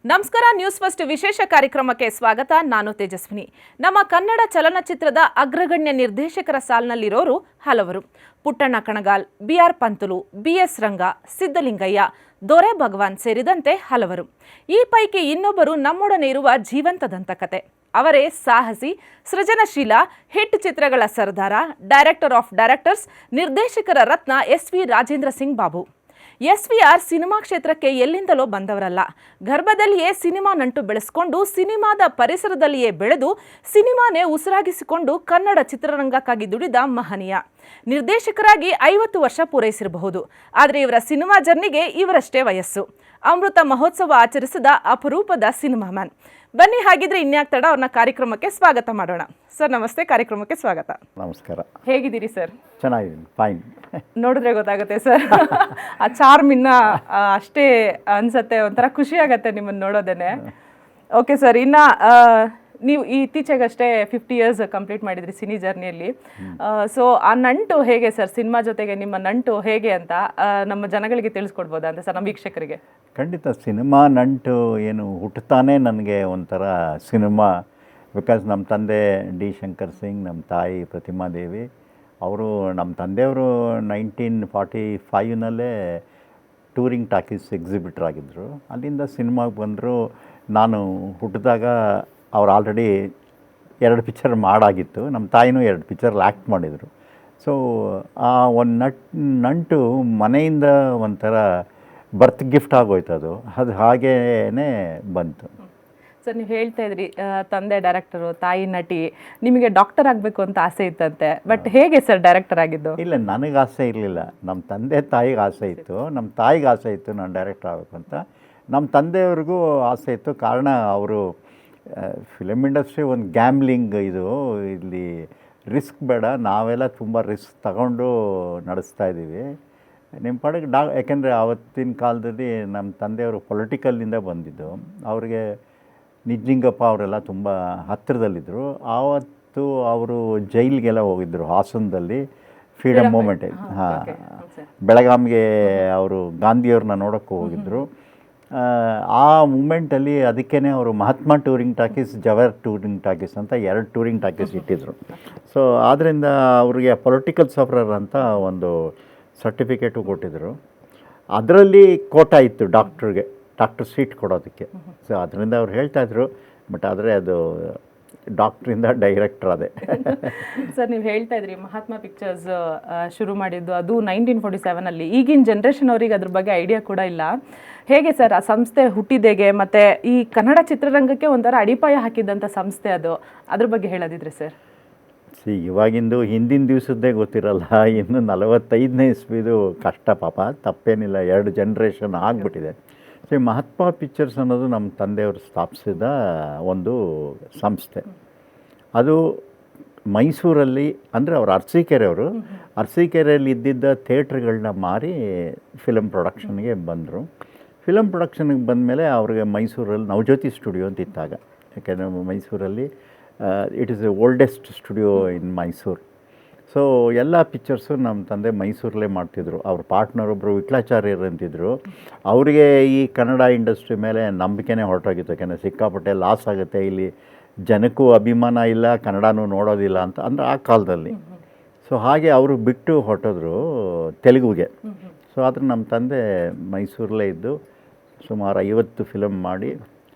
ನಮಸ್ಕಾರ. News first ವಿಶೇಷ ಕಾರ್ಯಕ್ರಮಕ್ಕೆ ಸ್ವಾಗತ. ನಾನು ತೇಜಸ್ವಿನಿ. ನಮ್ಮ ಕನ್ನಡ ಚಲನಚಿತ್ರದ ಅಗ್ರಗಣ್ಯ ನಿರ್ದೇಶಕರ ಸಾಲಿನಲ್ಲಿರೋರು ಹಲವರು. ಪುಟ್ಟಣ್ಣ ಕಣಗಾಲ್, BR ಪಂತುಲು, BS ರಂಗ, ಸಿದ್ದಲಿಂಗಯ್ಯ, ದೊರೆ ಭಗವಾನ್ ಸೇರಿದಂತೆ ಹಲವರು. ಈ ಪೈಕಿ ಇನ್ನೊಬ್ಬರು ನಮ್ಮೊಡನೆ ಇರುವ ಜೀವಂತ ದಂತಕತೆ. ಅವರೇ ಸಾಹಸಿ, ಸೃಜನಶೀಲ, ಹಿಟ್ ಚಿತ್ರಗಳ ಸರ್ದಾರ, ಡೈರೆಕ್ಟರ್ ಆಫ್ ಡೈರೆಕ್ಟರ್ಸ್, ನಿರ್ದೇಶಕರ ರತ್ನ SV Rajendra Singh Babu. SVR cinema ಕ್ಷೇತ್ರಕ್ಕೆ ಎಲ್ಲಿಂದಲೋ ಬಂದವರಲ್ಲ. ಗರ್ಭದಲ್ಲಿಯೇ ಸಿನಿಮಾ ನಂಟು ಬೆಳೆಸಿಕೊಂಡು, ಸಿನಿಮಾದ ಪರಿಸರದಲ್ಲಿಯೇ ಬೆಳೆದು, ಸಿನಿಮಾನೇ ಉಸಿರಾಗಿಸಿಕೊಂಡು ಕನ್ನಡ ಚಿತ್ರರಂಗಕ್ಕಾಗಿ ದುಡಿದ ಮಹನೀಯ. ನಿರ್ದೇಶಕರಾಗಿ 50 ವರ್ಷ ಪೂರೈಸಿರಬಹುದು. ಆದರೆ ಇವರ ಸಿನಿಮಾ ಜರ್ನಿಗೆ ಇವರಷ್ಟೇ ವಯಸ್ಸು. ಅಮೃತ ಮಹೋತ್ಸವ ಆಚರಿಸಿದ ಅಪರೂಪದ ಸಿನಿಮಾ ಮ್ಯಾನ್. ಬನ್ನಿ, ಹಾಗಿದ್ರೆ ಇನ್ಯಾಕ್ ತಡ, ಅವ್ರನ್ನ ಕಾರ್ಯಕ್ರಮಕ್ಕೆ ಸ್ವಾಗತ ಮಾಡೋಣ. ಸರ್ ನಮಸ್ತೆ, ಕಾರ್ಯಕ್ರಮಕ್ಕೆ ಸ್ವಾಗತ. ನಮಸ್ಕಾರ. ಹೇಗಿದ್ದೀರಿ ಸರ್? ಚೆನ್ನಾಗಿದ್ದೀನಿ, ಫೈನ್. ನೋಡಿದ್ರೆ ಗೊತ್ತಾಗುತ್ತೆ ಸರ್, ಆ ಚಾರ್ಮ್ ಇನ್ನ ಅಷ್ಟೇ ಅನ್ಸತ್ತೆ, ಒಂಥರ ಖುಷಿ ಆಗತ್ತೆ ನಿಮ್ಮನ್ನು ನೋಡೋದೇನೆ. ಓಕೆ ಸರ್, ಇನ್ನ ನೀವು ಇತ್ತೀಚೆಗಷ್ಟೇ 50 ಇಯರ್ಸ್ ಕಂಪ್ಲೀಟ್ ಮಾಡಿದ್ರಿ ಸಿನಿ ಜರ್ನಿಯಲ್ಲಿ. ಸೊ ಆ ನಂಟು ಹೇಗೆ ಸರ್, ಸಿನಿಮಾ ಜೊತೆಗೆ ನಿಮ್ಮ ನಂಟು ಹೇಗೆ ಅಂತ ನಮ್ಮ ಜನಗಳಿಗೆ ತಿಳಿಸ್ಕೊಡ್ಬೋದಾ ಅಂತ ಸರ್, ನಮ್ಮ ವೀಕ್ಷಕರಿಗೆ? ಖಂಡಿತ. ಸಿನಿಮಾ ನಂಟು ಏನು ಹುಟ್ಟುತ್ತಾನೆ ನನಗೆ ಒಂಥರ ಸಿನಿಮಾ. ಬಿಕಾಸ್ ನಮ್ಮ ತಂದೆ ಡಿ ಶಂಕರ್ ಸಿಂಗ್, ನಮ್ಮ ತಾಯಿ ಪ್ರತಿಮಾದೇವಿ. ಅವರು, ನಮ್ಮ ತಂದೆಯವರು 1945ನಲ್ಲೇ ಟೂರಿಂಗ್ ಟಾಕೀಸ್ ಎಕ್ಸಿಬಿಟ್ರ್ ಆಗಿದ್ದರು. ಅಲ್ಲಿಂದ ಸಿನಿಮಾಗೆ ಬಂದರು. ನಾನು ಹುಟ್ಟಿದಾಗ ಅವ್ರು ಆಲ್ರೆಡಿ 2 ಪಿಕ್ಚರ್ ಮಾಡಾಗಿತ್ತು. ನಮ್ಮ ತಾಯಿನೂ 2 ಪಿಕ್ಚರ್ಲ್ಲಿ ಆ್ಯಕ್ಟ್ ಮಾಡಿದರು. ಸೊ ಆ ಒಂದು ನಂಟು ಮನೆಯಿಂದ ಒಂಥರ ಬರ್ತ್ ಗಿಫ್ಟ್ ಆಗೋಯ್ತು. ಅದು ಹಾಗೇ ಬಂತು. ಸರ್, ನೀವು ಹೇಳ್ತಾ ಇದ್ರಿ ತಂದೆ ಡೈರೆಕ್ಟರು, ತಾಯಿ ನಟಿ. ನಿಮಗೆ ಡಾಕ್ಟರ್ ಆಗಬೇಕು ಅಂತ ಆಸೆ ಇತ್ತಂತೆ. ಬಟ್ ಹೇಗೆ ಸರ್ ಡೈರೆಕ್ಟರ್ ಆಗಿದ್ದು? ಇಲ್ಲ, ನನಗೆ ಆಸೆ ಇರಲಿಲ್ಲ. ನಮ್ಮ ತಂದೆ ತಾಯಿಗೆ ಆಸೆ ಇತ್ತು. ನಮ್ಮ ತಾಯಿಗೆ ಆಸೆ ಇತ್ತು ನಾನು ಡೈರೆಕ್ಟರ್ ಆಗಬೇಕು ಅಂತ. ನಮ್ಮ ತಂದೆಯವ್ರಿಗೂ ಆಸೆ ಇತ್ತು. ಕಾರಣ ಅವರು ಫಿಲಮ್ ಇಂಡಸ್ಟ್ರಿ ಒಂದು ಗ್ಯಾಮ್ಲಿಂಗ್, ಇದು ಇಲ್ಲಿ ರಿಸ್ಕ್ ಬೇಡ, ನಾವೆಲ್ಲ ತುಂಬ ರಿಸ್ಕ್ ತಗೊಂಡು ನಡೆಸ್ತಾ ಇದ್ದೀವಿ ನಿಮ್ಮ ಪಾಡಿಗೆ ಯಾಕೆಂದರೆ ಆವತ್ತಿನ ಕಾಲದಲ್ಲಿ ನಮ್ಮ ತಂದೆಯವರು ಪೊಲಿಟಿಕಲ್ಲಿಂದ ಬಂದಿದ್ದು. ಅವ್ರಿಗೆ ನಿಜಲಿಂಗಪ್ಪ ಅವರೆಲ್ಲ ತುಂಬ ಹತ್ತಿರದಲ್ಲಿದ್ದರು. ಆವತ್ತು ಅವರು ಜೈಲಿಗೆಲ್ಲ ಹೋಗಿದ್ದರು. ಹಾಸನದಲ್ಲಿ ಫ್ರೀಡಮ್ ಮೂಮೆಂಟ್. ಹಾಂ, ಬೆಳಗಾಂಗೆ ಅವರು ಗಾಂಧಿಯವ್ರನ್ನ ನೋಡೋಕ್ಕೆ ಹೋಗಿದ್ದರು. ಆ ಮೂಮೆಂಟಲ್ಲಿ ಅದಕ್ಕೇ ಅವರು Mahatma touring talkies, Jawahar touring talkies ಅಂತ 2 ಟೂರಿಂಗ್ ಟಾಕೀಸ್ ಇಟ್ಟಿದ್ರು. ಸೊ ಆದ್ದರಿಂದ ಅವರಿಗೆ ಪೊಲಿಟಿಕಲ್ ಸಫರರ್ ಅಂತ ಒಂದು ಸರ್ಟಿಫಿಕೇಟು ಕೊಟ್ಟಿದ್ದರು. ಅದರಲ್ಲಿ ಕೋಟಾ ಇತ್ತು ಡಾಕ್ಟರ್ ಸೀಟ್ ಕೊಡೋದಕ್ಕೆ. ಸೊ ಅದರಿಂದ ಅವ್ರು ಹೇಳ್ತಾಯಿದ್ರು. ಬಟ್ ಆದರೆ ಅದು ಡಾಕ್ಟ್ರಿಂದ ಡೈರೆಕ್ಟರ್ ಅದೇ. ಸರ್, ನೀವು ಹೇಳ್ತಾ ಇದ್ರಿ ಮಹಾತ್ಮ ಪಿಕ್ಚರ್ಸ್ ಶುರು ಮಾಡಿದ್ದು ಅದು 1947ಅಲ್ಲಿ. ಈಗಿನ ಜನ್ರೇಷನ್ ಅವ್ರಿಗೆ ಅದ್ರ ಬಗ್ಗೆ ಐಡಿಯಾ ಕೂಡ ಇಲ್ಲ. ಹೇಗೆ ಸರ್ ಆ ಸಂಸ್ಥೆ ಹುಟ್ಟಿದೇಗೆ, ಮತ್ತು ಈ ಕನ್ನಡ ಚಿತ್ರರಂಗಕ್ಕೆ ಒಂಥರ ಅಡಿಪಾಯ ಹಾಕಿದ್ದಂಥ ಸಂಸ್ಥೆ ಅದು, ಅದ್ರ ಬಗ್ಗೆ ಹೇಳೋದಿದ್ರೆ ಸರ್? ಇವಾಗಿಂದು ಹಿಂದಿನ ದಿವಸದ್ದೇ ಗೊತ್ತಿರಲ್ಲ. ಇನ್ನು 45ನೇ ಇಸ್ವಿದು ಕಷ್ಟ ಪಾಪ, ತಪ್ಪೇನಿಲ್ಲ. 2 ಜನ್ರೇಷನ್ ಆಗಿಬಿಟ್ಟಿದೆ. ಸೊ ಮಹಾತ್ಮ ಪಿಕ್ಚರ್ಸ್ ಅನ್ನೋದು ನಮ್ಮ ತಂದೆಯವರು ಸ್ಥಾಪಿಸಿದ ಒಂದು ಸಂಸ್ಥೆ. ಅದು ಮೈಸೂರಲ್ಲಿ, ಅಂದರೆ ಅವರು ಅರಸೀಕೆರೆಯವರು. ಅರಸೀಕೆರೆಯಲ್ಲಿ ಇದ್ದಿದ್ದ ಥಿಯೇಟ್ರ್ಗಳನ್ನ ಮಾರಿ ಫಿಲಮ್ ಪ್ರೊಡಕ್ಷನ್ಗೆ ಬಂದರು. ಫಿಲಮ್ ಪ್ರೊಡಕ್ಷನ್ಗೆ ಬಂದಮೇಲೆ ಅವ್ರಿಗೆ ಮೈಸೂರಲ್ಲಿ ನವಜ್ಯೋತಿ ಸ್ಟುಡಿಯೋ ಅಂತ ಇತ್ತಾಗ. ಯಾಕೆಂದರೆ ಮೈಸೂರಲ್ಲಿ it is A oldest studio in Mysuru. So ಎಲ್ಲ ಪಿಕ್ಚರ್ಸು ನಮ್ಮ ತಂದೆ ಮೈಸೂರಲ್ಲೇ ಮಾಡ್ತಿದ್ರು. ಅವ್ರ ಪಾರ್ಟ್ನರ್ ಒಬ್ಬರು ವಿಟ್ಲಾಚಾರ್ಯರು ಅಂತಿದ್ರು. ಅವರಿಗೆ ಈ ಕನ್ನಡ ಇಂಡಸ್ಟ್ರಿ ಮೇಲೆ ನಂಬಿಕೆನೇ ಹೊರಟೋಗಿತ್ತು. ಯಾಕೆಂದರೆ ಸಿಕ್ಕಾಪಟ್ಟೆ ಲಾಸ್ ಆಗುತ್ತೆ, ಇಲ್ಲಿ ಜನಕ್ಕೂ ಅಭಿಮಾನ ಇಲ್ಲ, ಕನ್ನಡನೂ ನೋಡೋದಿಲ್ಲ ಅಂತ ಅಂದರೆ ಆ ಕಾಲದಲ್ಲಿ. ಸೊ ಹಾಗೆ ಅವರು ಬಿಟ್ಟು ಹೊರಟೋದ್ರು ತೆಲುಗುಗೆ. ಸೊ ಆದರೆ ನಮ್ಮ ತಂದೆ ಮೈಸೂರಲ್ಲೇ ಇದ್ದು ಸುಮಾರು 50 ಫಿಲಮ್ ಮಾಡಿ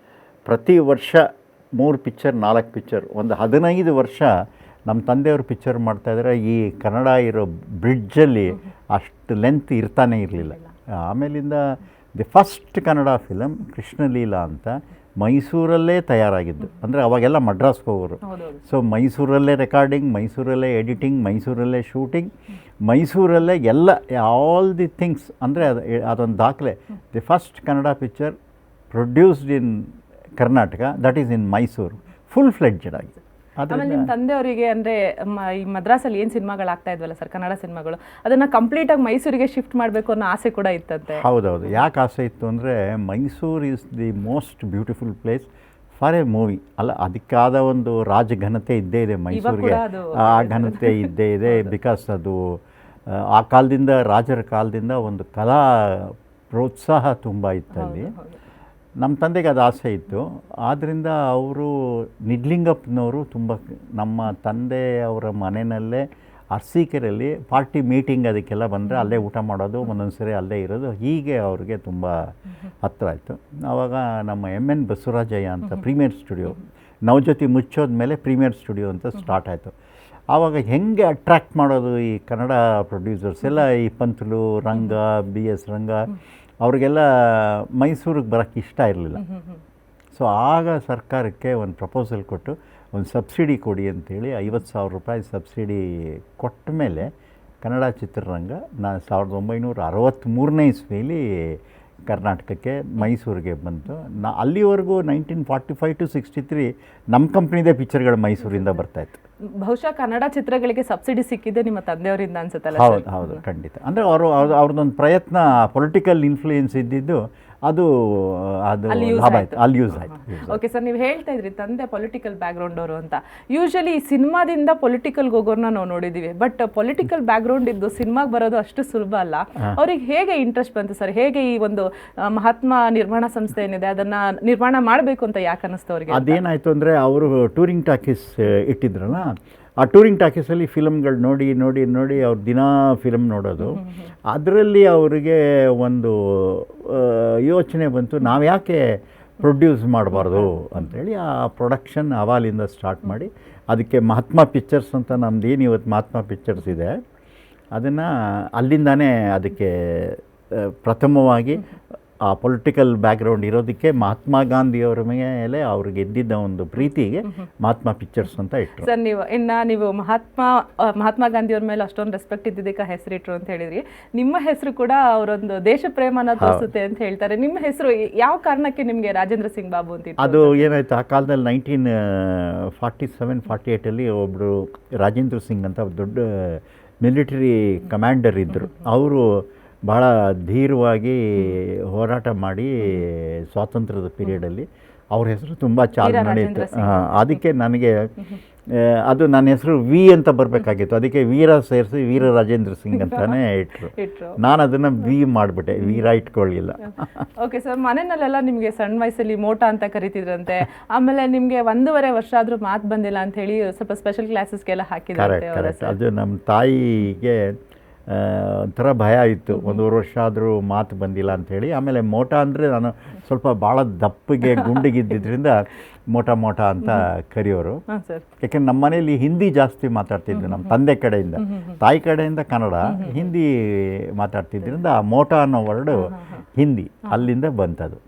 ಪ್ರತಿ ವರ್ಷ 3 ಪಿಕ್ಚರ್ 4 ಪಿಕ್ಚರ್, ಒಂದು 15 ವರ್ಷ ನಮ್ಮ ತಂದೆಯವರು ಪಿಕ್ಚರ್ ಮಾಡ್ತಾಯಿದ್ರೆ ಈ ಕನ್ನಡ ಇರೋ ಬ್ರಿಡ್ಜಲ್ಲಿ ಅಷ್ಟು ಲೆಂತ್ ಇರ್ತಾನೆ ಇರಲಿಲ್ಲ. ಆಮೇಲಿಂದ the first Kannada film Krishnaleela ಅಂತ ಮೈಸೂರಲ್ಲೇ ತಯಾರಾಗಿದ್ದು. ಅಂದರೆ ಅವಾಗೆಲ್ಲ ಮಡ್ರಾಸ್ಗೆ ಹೋಗೋರು. ಸೊ ಮೈಸೂರಲ್ಲೇ ರೆಕಾರ್ಡಿಂಗ್, ಮೈಸೂರಲ್ಲೇ ಎಡಿಟಿಂಗ್, ಮೈಸೂರಲ್ಲೇ ಶೂಟಿಂಗ್, ಮೈಸೂರಲ್ಲೇ ಎಲ್ಲ ಆಲ್ ದಿ ಥಿಂಗ್ಸ್. ಅಂದರೆ ಅದೊಂದು ದಾಖಲೆ. The first Kannada picture produced in Karnataka, that is in Mysuru, full fledged ಆಗಿ. ಆಮೇಲೆ ನಿಮ್ಮ ತಂದೆಯವರಿಗೆ ಅಂದರೆ ಈ ಮದ್ರಾಸಲ್ಲಿ ಏನು ಸಿನಿಮಾಗಳಾಗ್ತಾ ಇದ್ವಲ್ಲ ಸರ್, ಕನ್ನಡ ಸಿನಿಮಾಗಳು, ಅದನ್ನು ಕಂಪ್ಲೀಟಾಗಿ ಮೈಸೂರಿಗೆ ಶಿಫ್ಟ್ ಮಾಡಬೇಕು ಅನ್ನೋ ಆಸೆ ಕೂಡ ಇತ್ತಂತೆ. ಹೌದೌದು. ಯಾಕೆ ಆಸೆ ಇತ್ತು ಅಂದರೆ Mysuru is the most beautiful place for A movie. ಅಲ್ಲ, ಅದಕ್ಕಾದ ಒಂದು ರಾಜಘನತೆ ಇದ್ದೇ ಇದೆ ಮೈಸೂರಿಗೆ. ಆ ಘನತೆ ಇದ್ದೇ ಇದೆ. ಬಿಕಾಸ್ ಅದು ಆ ಕಾಲದಿಂದ, ರಾಜರ ಕಾಲದಿಂದ ಒಂದು ಕಲಾ ಪ್ರೋತ್ಸಾಹ ತುಂಬ ಇತ್ತಲ್ಲಿ. ನಮ್ಮ ತಂದೆಗೆ ಅದು ಆಸೆ ಇತ್ತು. ಆದ್ದರಿಂದ ಅವರು ನಿಡ್ಲಿಂಗಪ್ಪನವರು ತುಂಬ ನಮ್ಮ ತಂದೆ ಅವರ ಮನೆಯಲ್ಲೇ ಅರಸೀಕೆರೆಯಲ್ಲಿ ಪಾರ್ಟಿ ಮೀಟಿಂಗ್ ಅದಕ್ಕೆಲ್ಲ ಬಂದರೆ ಅಲ್ಲೇ ಊಟ ಮಾಡೋದು, ಒಂದೊಂದು ಸರಿ ಅಲ್ಲೇ ಇರೋದು, ಹೀಗೆ ಅವ್ರಿಗೆ ತುಂಬ ಹತ್ತಿರ ಆಯಿತು. ಆವಾಗ ನಮ್ಮ ಎನ್ ಬಸವರಾಜಯ್ಯ ಅಂತ ಪ್ರೀಮಿಯರ್ ಸ್ಟುಡಿಯೋ, ನವಜ್ಯೋತಿ ಮುಚ್ಚೋದ ಮೇಲೆ ಪ್ರೀಮಿಯರ್ ಸ್ಟುಡಿಯೋ ಅಂತ ಸ್ಟಾರ್ಟ್ ಆಯಿತು. ಆವಾಗ ಹೆಂಗೆ ಅಟ್ರ್ಯಾಕ್ಟ್ ಮಾಡೋದು ಈ ಕನ್ನಡ ಪ್ರೊಡ್ಯೂಸರ್ಸ್ ಎಲ್ಲ, ಈ ಪಂತಲು, ರಂಗ, BS ರಂಗ, ಅವ್ರಿಗೆಲ್ಲ ಮೈಸೂರಿಗೆ ಬರೋಕ್ಕೆ ಇಷ್ಟ ಇರಲಿಲ್ಲ. ಸೊ ಆಗ ಸರ್ಕಾರಕ್ಕೆ ಒಂದು ಪ್ರಪೋಸಲ್ ಕೊಟ್ಟು ಒಂದು ಸಬ್ಸಿಡಿ ಕೊಡಿ ಅಂತೇಳಿ 50,000 ರೂಪಾಯಿ ಸಬ್ಸಿಡಿ ಕೊಟ್ಟ ಮೇಲೆ ಕನ್ನಡ ಚಿತ್ರರಂಗ 1963ನೇ ಇಸ್ವಿಯಲ್ಲಿ ಕರ್ನಾಟಕಕ್ಕೆ ಮೈಸೂರಿಗೆ ಬಂತು. ಅಲ್ಲಿವರೆಗೂ 1945 to 63 ನಮ್ಮ ಕಂಪ್ನಿದೇ ಪಿಕ್ಚರ್ಗಳು ಮೈಸೂರಿಂದ ಬರ್ತಾಯಿತ್ತು. ಬಹುಶಃ ಕನ್ನಡ ಚಿತ್ರಗಳಿಗೆ ಸಬ್ಸಿಡಿ ಸಿಕ್ಕಿದೆ ನಿಮ್ಮ ತಂದೆಯವರಿಂದ ಅನ್ಸುತ್ತಲ್ಲ? ಹೌದು ಹೌದು, ಖಂಡಿತ. ಅಂದರೆ ಅವ್ರದ್ದೊಂದು ಪ್ರಯತ್ನ, ಪೊಲಿಟಿಕಲ್ ಇನ್ಫ್ಲೂಯೆನ್ಸ್ ಇದ್ದಿದ್ದು ಅದು ಲಾಭ ಆಯಿತು, ಅಲ್ಲಿ ಯೂಸ್ ಆಯಿತು. ಓಕೆ ಸರ್, ನೀವು ಹೇಳ್ತಾ ಇದ್ರಿ ತಂದೆ ಪೊಲಿಟಿಕಲ್ ಬ್ಯಾಕ್ಗ್ರೌಂಡ್ ಅವರು ಅಂತ. ಯೂಶಲಿ ಸಿನಿಮಾದಿಂದ ಪೊಲಿಟಿಕಲ್ಗೆ ಹೋಗೋರ್ನ ನಾವು ನೋಡಿದ್ದೀವಿ, ಬಟ್ ಪೊಲಿಟಿಕಲ್ ಬ್ಯಾಕ್ಗ್ರೌಂಡ್ ಇದ್ದು ಸಿನಿಮಾಗೆ ಬರೋದು ಅಷ್ಟು ಸುಲಭ ಅಲ್ಲ. ಅವ್ರಿಗೆ ಹೇಗೆ ಇಂಟ್ರೆಸ್ಟ್ ಬಂತು ಸರ್? ಹೇಗೆ ಈ ಒಂದು ಮಹಾತ್ಮ ನಿರ್ಮಾಣ ಸಂಸ್ಥೆ ಏನಿದೆ ಅದನ್ನು ನಿರ್ಮಾಣ ಮಾಡಬೇಕು ಅಂತ ಯಾಕೆ ಅನ್ನಿಸ್ತು ಅವರಿಗೆ? ಅದೇನಾಯಿತು ಅಂದರೆ, ಅವರು ಟೂರಿಂಗ್ ಟಾಕೀಸ್ ಇಟ್ಟಿದ್ರಲ್ಲ, ಆ ಟೂರಿಂಗ್ ಟಾಕೀಸಲ್ಲಿ ಫಿಲಮ್ಗಳು ನೋಡಿ ನೋಡಿ ನೋಡಿ ಅವ್ರು ದಿನಾ ಫಿಲಮ್ ನೋಡೋದು. ಅದರಲ್ಲಿ ಅವರಿಗೆ ಒಂದು ಯೋಚನೆ ಬಂತು, ನಾವು ಯಾಕೆ ಪ್ರೊಡ್ಯೂಸ್ ಮಾಡಬಾರ್ದು ಅಂಥೇಳಿ ಆ ಪ್ರೊಡಕ್ಷನ್ ಅವಾಲಿಂದ ಸ್ಟಾರ್ಟ್ ಮಾಡಿ, ಅದಕ್ಕೆ ಮಹಾತ್ಮ ಪಿಕ್ಚರ್ಸ್ ಅಂತ ನಮ್ಮದೇನು ಇವತ್ತು ಮಹಾತ್ಮ ಪಿಕ್ಚರ್ಸ್ ಇದೆ, ಅದನ್ನು ಅಲ್ಲಿಂದಾನೇ ಅದಕ್ಕೆ ಪ್ರಥಮವಾಗಿ ಆ ಪೊಲಿಟಿಕಲ್ ಬ್ಯಾಕ್ಗ್ರೌಂಡ್ ಇರೋದಕ್ಕೆ ಮಹಾತ್ಮ ಗಾಂಧಿಯವರ ಮೇಲೆ ಅವ್ರಿಗೆ ಎದ್ದಿದ್ದ ಒಂದು ಪ್ರೀತಿಗೆ ಮಹಾತ್ಮ ಪಿಕ್ಚರ್ಸ್ ಅಂತ ಇಟ್ಟರು. ಸರ್, ನೀವು ಮಹಾತ್ಮ ಗಾಂಧಿಯವ್ರ ಮೇಲೆ ಅಷ್ಟೊಂದು ರೆಸ್ಪೆಕ್ಟ್ ಇದ್ದಿದ್ದಕ್ಕೆ ಹೆಸರಿಟ್ರು ಅಂತ ಹೇಳಿದ್ರಿ. ನಿಮ್ಮ ಹೆಸರು ಕೂಡ ಅವರೊಂದು ದೇಶ ಪ್ರೇಮನ ತೋರಿಸುತ್ತೆ ಅಂತ ಹೇಳ್ತಾರೆ. ನಿಮ್ಮ ಹೆಸರು ಯಾವ ಕಾರಣಕ್ಕೆ ನಿಮಗೆ ರಾಜೇಂದ್ರ ಸಿಂಗ್ ಬಾಬು ಅಂತ? ಅದು ಏನಾಯ್ತು, ಆ ಕಾಲದಲ್ಲಿ 1947-48 ಒಬ್ಬರು ರಾಜೇಂದ್ರ ಸಿಂಗ್ ಅಂತ ದೊಡ್ಡ ಮಿಲಿಟರಿ ಕಮಾಂಡರ್ ಇದ್ದರು. ಅವರು ಭಾಳ ಧೀರವಾಗಿ ಹೋರಾಟ ಮಾಡಿ ಸ್ವಾತಂತ್ರ್ಯದ ಪೀರಿಯಡಲ್ಲಿ ಅವ್ರ ಹೆಸರು ತುಂಬ ಚಾಲು ನಡೆಯಿತು. ಅದಕ್ಕೆ ನನಗೆ ಅದು ನನ್ನ ಹೆಸರು ವಿ ಅಂತ ಬರಬೇಕಾಗಿತ್ತು, ಅದಕ್ಕೆ ವೀರ ಸೇರಿಸಿ ವೀರ ರಾಜೇಂದ್ರ ಸಿಂಗ್ ಅಂತಾನೆ ಇಟ್ಟರು. ನಾನು ಅದನ್ನು ವಿ ಮಾಡಿಬಿಟ್ಟೆ, ವೀರ ಇಟ್ಕೊಳ್ಳಿಲ್ಲ. ಓಕೆ ಸರ್, ಮನೆಯಲ್ಲೆಲ್ಲ ನಿಮಗೆ ಸಣ್ಣ ವಯಸ್ಸಲ್ಲಿ ಮೋಟಾ ಅಂತ ಕರಿತಿದ್ರಂತೆ, ಆಮೇಲೆ ನಿಮಗೆ 1.5 ವರ್ಷ ಆದರೂ ಮಾತು ಬಂದಿಲ್ಲ ಅಂತ ಹೇಳಿ ಸ್ವಲ್ಪ ಸ್ಪೆಷಲ್ ಕ್ಲಾಸಸ್ಗೆಲ್ಲ ಹಾಕಿದ್ದಾರೆ. ಕರೆಕ್ಟ್. ಅದು ನಮ್ಮ ತಾಯಿಗೆ ಒಂಥರ ಭಯ ಇತ್ತು, 1.5 ವರ್ಷ ಆದರೂ ಮಾತು ಬಂದಿಲ್ಲ ಅಂಥೇಳಿ. ಆಮೇಲೆ ಮೋಟಾ ಅಂದರೆ ನಾನು ಸ್ವಲ್ಪ ಭಾಳ ದಪ್ಪಗೆ ಗುಂಡಿಗಿದ್ದರಿಂದ ಮೋಟಾ ಅಂತ ಕರೆಯೋರು. ಯಾಕೆಂದ್ರೆ ನಮ್ಮ ಮನೇಲಿ ಹಿಂದಿ ಜಾಸ್ತಿ ಮಾತಾಡ್ತಿದ್ವಿ, ನಮ್ಮ ತಂದೆ ಕಡೆಯಿಂದ. ತಾಯಿ ಕಡೆಯಿಂದ ಕನ್ನಡ, ಹಿಂದಿ ಮಾತಾಡ್ತಿದ್ದರಿಂದ ಆ ಮೋಟಾ ಅನ್ನೋ ವರ್ಡು ಹಿಂದಿ, ಅಲ್ಲಿಂದ ಬಂತದು.